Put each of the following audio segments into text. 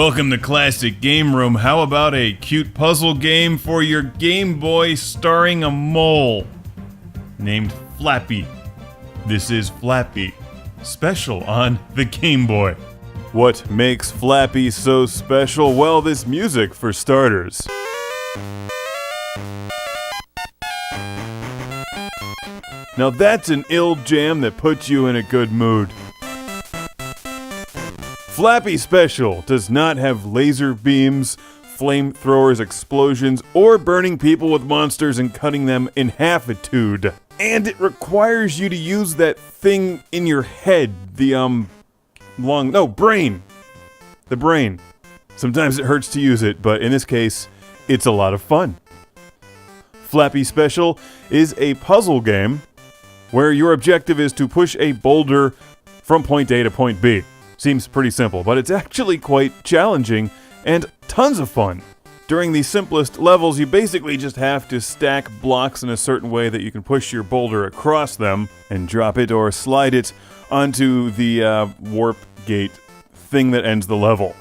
Welcome to Classic Game Room. How about a cute puzzle game for your Game Boy starring a mole named Flappy? This is Flappy, special on the Game Boy. What makes Flappy so special? Well, this music for starters. Now that's an ill jam that puts you in a good mood. Flappy Special does not have laser beams, flamethrowers, explosions, or burning people with monsters and cutting them in half-itude. And it requires you to use that thing in your head, the brain. The brain. Sometimes it hurts to use it, but in this case, it's a lot of fun. Flappy Special is a puzzle game where your objective is to push a boulder from point A to point B. Seems pretty simple, but it's actually quite challenging and tons of fun. During the simplest levels, you basically just have to stack blocks in a certain way that you can push your boulder across them and drop it or slide it onto the warp gate thing that ends the level.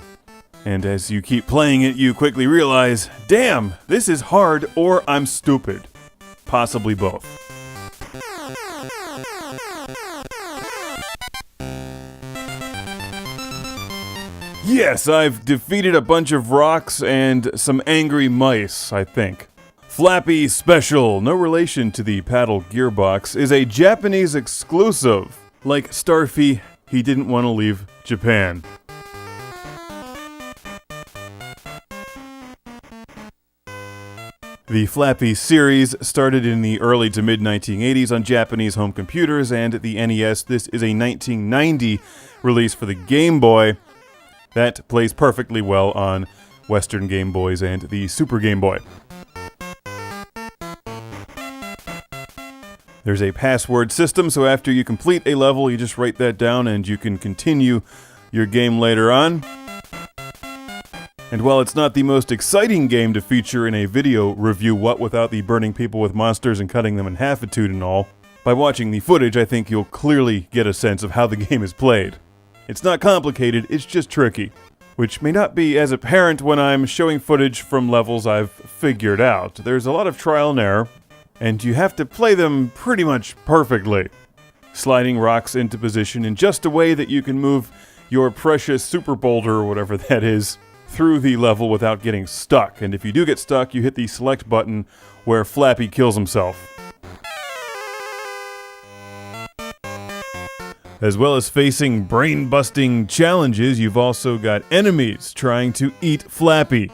And as you keep playing it, you quickly realize, damn, this is hard or I'm stupid. Possibly both. Yes, I've defeated a bunch of rocks and some angry mice, I think. Flappy Special, no relation to the paddle gearbox, is a Japanese exclusive. Like Starfy, he didn't want to leave Japan. The Flappy series started in the early to mid-1980s on Japanese home computers and the NES. This is a 1990 release for the Game Boy. That plays perfectly well on Western Game Boys and the Super Game Boy. There's a password system, so after you complete a level, you just write that down and you can continue your game later on. And while it's not the most exciting game to feature in a video review, what without the burning people with monsters and cutting them in half-itude and all, by watching the footage, I think you'll clearly get a sense of how the game is played. It's not complicated, it's just tricky, which may not be as apparent when I'm showing footage from levels I've figured out. There's a lot of trial and error, and you have to play them pretty much perfectly, sliding rocks into position in just a way that you can move your precious super boulder, or whatever that is, through the level without getting stuck. And if you do get stuck, you hit the select button where Flappy kills himself. As well as facing brain-busting challenges, you've also got enemies trying to eat Flappy.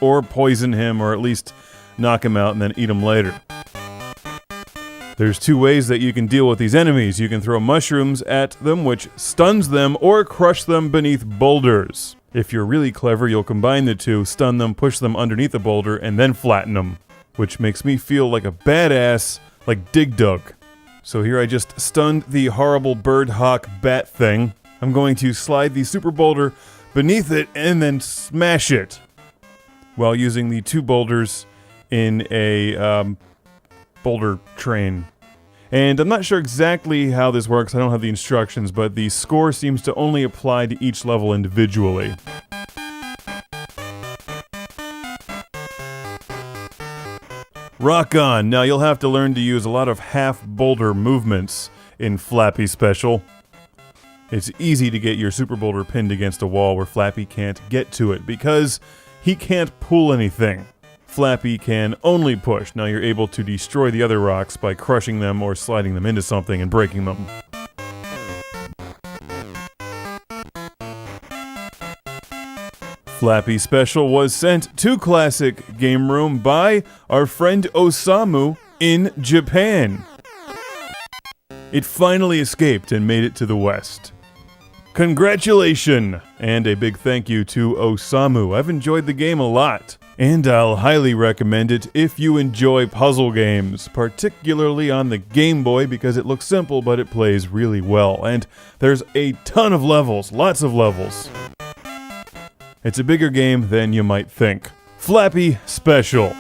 Or poison him, or at least knock him out and then eat him later. There's two ways that you can deal with these enemies. You can throw mushrooms at them, which stuns them, or crush them beneath boulders. If you're really clever, you'll combine the two, stun them, push them underneath a boulder, and then flatten them. Which makes me feel like a badass, like Dig Dug. So here I just stunned the horrible bird hawk bat thing. I'm going to slide the super boulder beneath it and then smash it while using the two boulders in a boulder train. And I'm not sure exactly how this works, I don't have the instructions, but the score seems to only apply to each level individually. Rock on! Now you'll have to learn to use a lot of half-boulder movements in Flappy Special. It's easy to get your super boulder pinned against a wall where Flappy can't get to it, because he can't pull anything. Flappy can only push. Now you're able to destroy the other rocks by crushing them or sliding them into something and breaking them. Flappy Special was sent to Classic Game Room by our friend Osamu in Japan. It finally escaped and made it to the West. Congratulations! And a big thank you to Osamu. I've enjoyed the game a lot, and I'll highly recommend it if you enjoy puzzle games, particularly on the Game Boy because it looks simple but it plays really well, and there's a ton of levels, lots of levels. It's a bigger game than you might think. Flappy Special.